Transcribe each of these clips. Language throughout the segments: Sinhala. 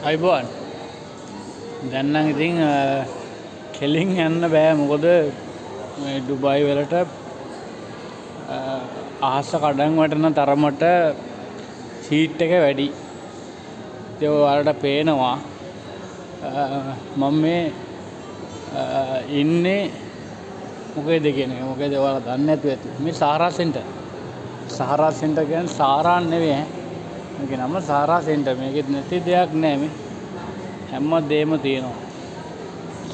අයිබෝන් දැන්නම් ඉතින් කෙලින් යන්න බෑ මොකද මේ ඩුබායි වලට අහස කඩන් වටන තරමට හීට් එක වැඩි. ඒක ඔයාලට පේනවා. මම මේ ඉන්නේ මොකේද කියන්නේ මොකේද ඔයාලා දන්නේ නැතුව ඇති. මේ සාරා සෙන්ටර්. සාරා සෙන්ටර් කියන්නේ සාරා නෙවෙයි ඈ. මේකේ නම සාරා සෙන්ටර්. මේකෙත් නැති දෙයක් නෑ මේ. හැම දෙයක්ම තියෙනවා.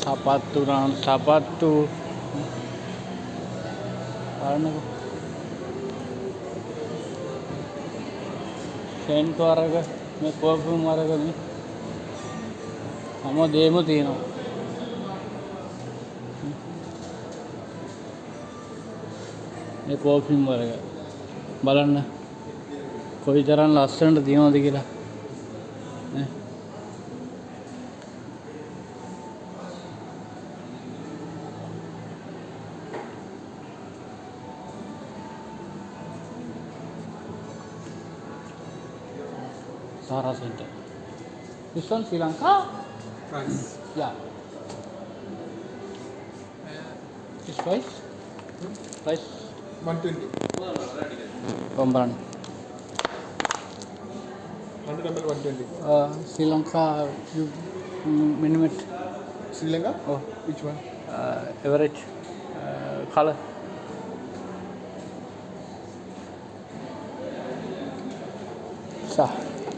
සපත්තු නම් සපත්තු බලන්නකෝ. සෙන්ට් වර්ග මේ පර්ෆියුම් වර්ග මේ හැම දෙයක්ම තියෙනවා. මේ පර්ෆියුම් වර්ග බලන්න කොයිතරම් ලස්සනට තියෙනවද කියලා නේ. Sara Center. This one Sri Lanka? France. Yeah. This price? Price? 120. Pembaran. 100 ml 120. Sri Lanka you minimum. Sri Lanka? Oh. Which one? Average. Color.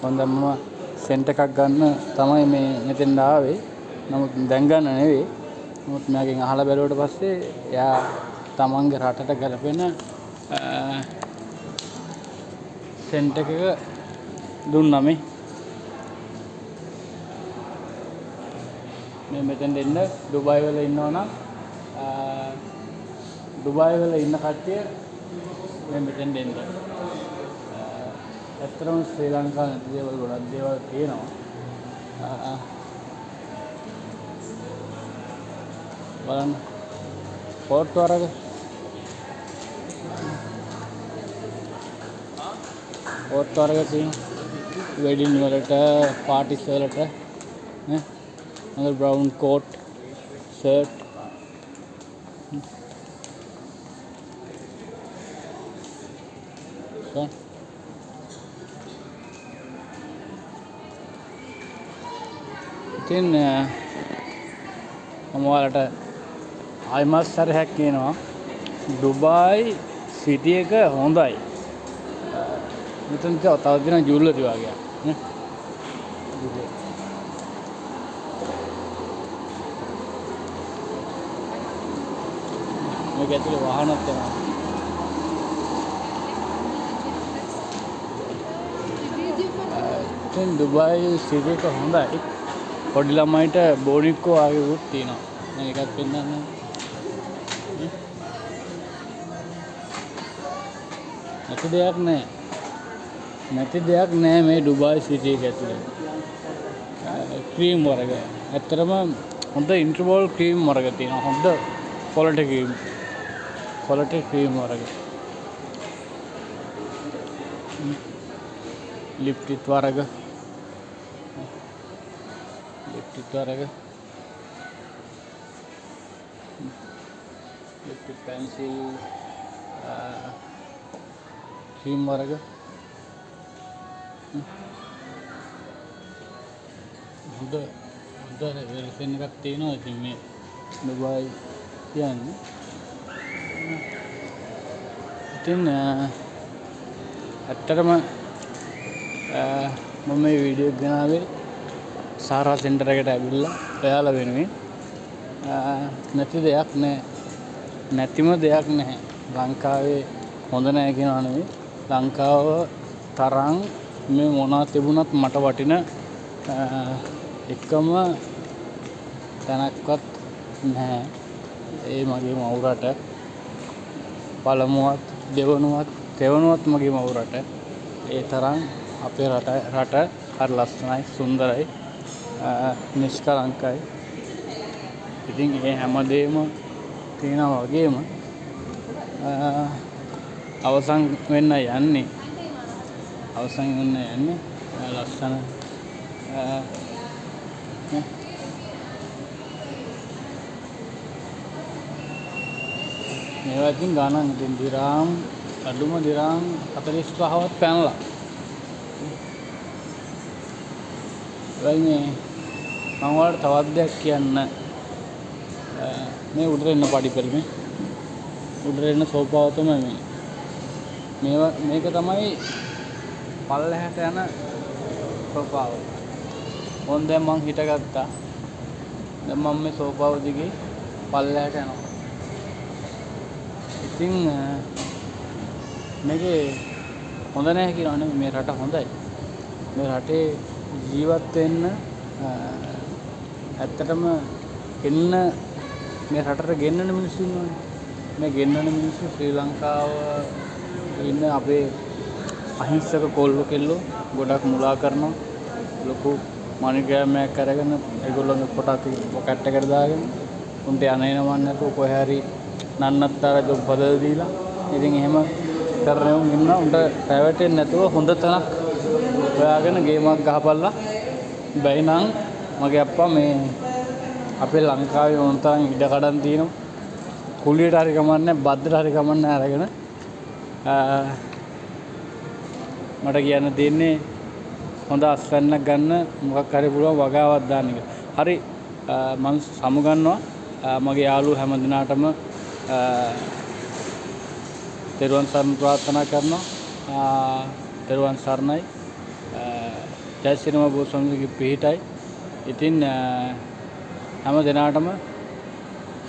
හොඳම සෙන්ට් එකක් ගන්න තමයි මේ මෙතෙන්ට ආවේ. නමුත් දැන් ගන්න නෙවෙයි. නමුත් මගෙන් අහලා බැලුවට පස්සේ එයා තමන්ගේ රටට ගැලපෙන සෙන්ට් එකක දුන්නා මේ. මේ මෙතෙන්ට එන්න ඩුබායි වල ඉන්නවනම් ඩුබායි වල ඉන්න කට්ටිය මේ මෙතෙන්ට එන්න. ඇත්තටම ශ්‍රී ලංකාවේ නැති දේවල් ගොඩක් දේවල් තියෙනවා. බලන්න පොට්ටු වර්ග තියෙනවා. වෙඩින් වලට පාටිස් වලට නේ. අර බ්‍රවුන් කෝට් ෂර්ට් ඉතින් මම ඔයාලට ආයිමත් සැරයක් කියනවා ඩුබායි සිටි එක හොඳයි. මෙතන තව දින ජුවලරි වගේ නේ. මේක ඇතුලේ වාහනත් තියෙනවා. ඉතින් ඩුබායි සිටි එක හොඳයි. පොඩි ළමයිට බෝනික්කෝ ආගේ උත් තියෙනවා. මම ඒකත් පෙන්නන්න. නැති දෙයක් නෑ මේ ඩුබායි සිටි එක ඇතුලේ. ක්‍රීම් වර්ග. ඇත්තටම හොඳ ඉන්ටර්වෝල් ක්‍රීම් වර්ග තියෙනවා. හොඳ ක්වොලිටි ක්‍රීම් වර්ග. ලිප් ටිත් වර්ග. Electric pencil, cream වර්ග. හොඳ වෙරසෙන් එකක් තියෙනවා. ඉතින් මේ ඩුබායි කියන්නේ. ඉතින් ඇත්තටම මම මේ වීඩියෝ එක ගෙනාවේ සාරා සෙන්ටර් එකට ඇවිල්ලා ඔයාලා වෙනුවෙන්. නැති දෙයක් නෑ. නැතිම දෙයක් නැහැ. ලංකාවේ හොඳ නෑ කියනවා නෙවෙයි. ලංකාව තරම් මේ මොනවා තිබුණත් මට වටින එකම තැනක්වත් නැහැ. ඒ මගේ මව් රට. පළමුවත් දෙවනුවත් තෙවනුවත් මගේ මව් රට. ඒ තරම් අපේ රට හරි ලස්සනයි සුන්දරයි නිෂ්කලංකයි. ඉතින් ඒ හැමදේම තියෙනවා වගේම අවසන් වෙන්න යන්නේ ලස්සන මේවා ඉතින් ගණන් ඉතින් දිරාම් අඩුම දිරාම් 45වත් පැනලා. මේ මම ඔයාලට තවත් දෙයක් කියන්න. මේ උඩට එන්න පඩිපෙළේ උඩට එන්න සෝපාව තමයි මේක තමයි පල්ලෙහාට යන සෝපාව. ඕන් දැන් මං හිටගත්තා. දැන් මම මේ සෝපාව දිගේ පල්ලෙහාට යනවා. ඉතින් මේකේ හොඳ නැහැ කියනවා නෙමෙයි, මේ රට හොඳයි. මේ රටේ ජීවත් වෙන්න ඇත්තටම එන්න මේ රටට ගෙන්නන මිනිස්සු ඉන්නවනේ. මේ ගෙන්නන මිනිස්සු ශ්‍රී ලංකාව ඉන්න අපේ අහිංසක කොල්ලෝ කෙල්ලෝ ගොඩක් මුලා කරනවා. ලොකු මනි ගෑමක් අරගෙන ඒගොල්ලෝගේ පොටක් පොකට් එකට දාගෙන උන්ට යන්නේනවන් නැතුව කොහේ හරි නන්නත්තර ජොබ් බදලා දීලා ඉතින් එහෙම කරන උන් ඉන්න උන්ට රැවටෙන්නේ නැතුව හොඳ තැනක් හොයාගෙන ගේමක් ගහපල්ලා. බැයි නම් මගේ අප්පා මේ අපේ ලංකාවේ ඕන තරම් ඉඩ කඩන් තියෙනවා. කුලියට හරි කමන්නේ බද්දට හරි කමන්නේ අරගෙන මට කියන්න තියෙන්නේ හොඳ අස්වැන්නක් ගන්න මොකක් හරි පුළුවන් වගාවක් දාන්න එක. හරි මම සමුගන්නවා මගේ යාළුවෝ හැම දිනාටම තෙරුවන් සරණ ප්‍රාර්ථනා කරනවා. තෙරුවන් සරණයි. ජය ශ්‍රී රාම බෝසත්ණන්ගේ පිහිටයි. ඉතින් හැම දිනාටම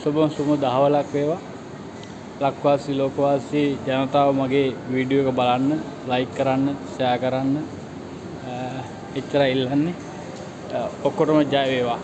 සුබ දහවලක් වේවා. ලක්වාසී ලෝකවාසී ජනතාව මගේ වීඩියෝ එක බලන්න, ලයික් කරන්න, ෂෙයා කරන්න. එච්චරයි ඉල්ලන්නේ. ඔක්කොටම ජය වේවා.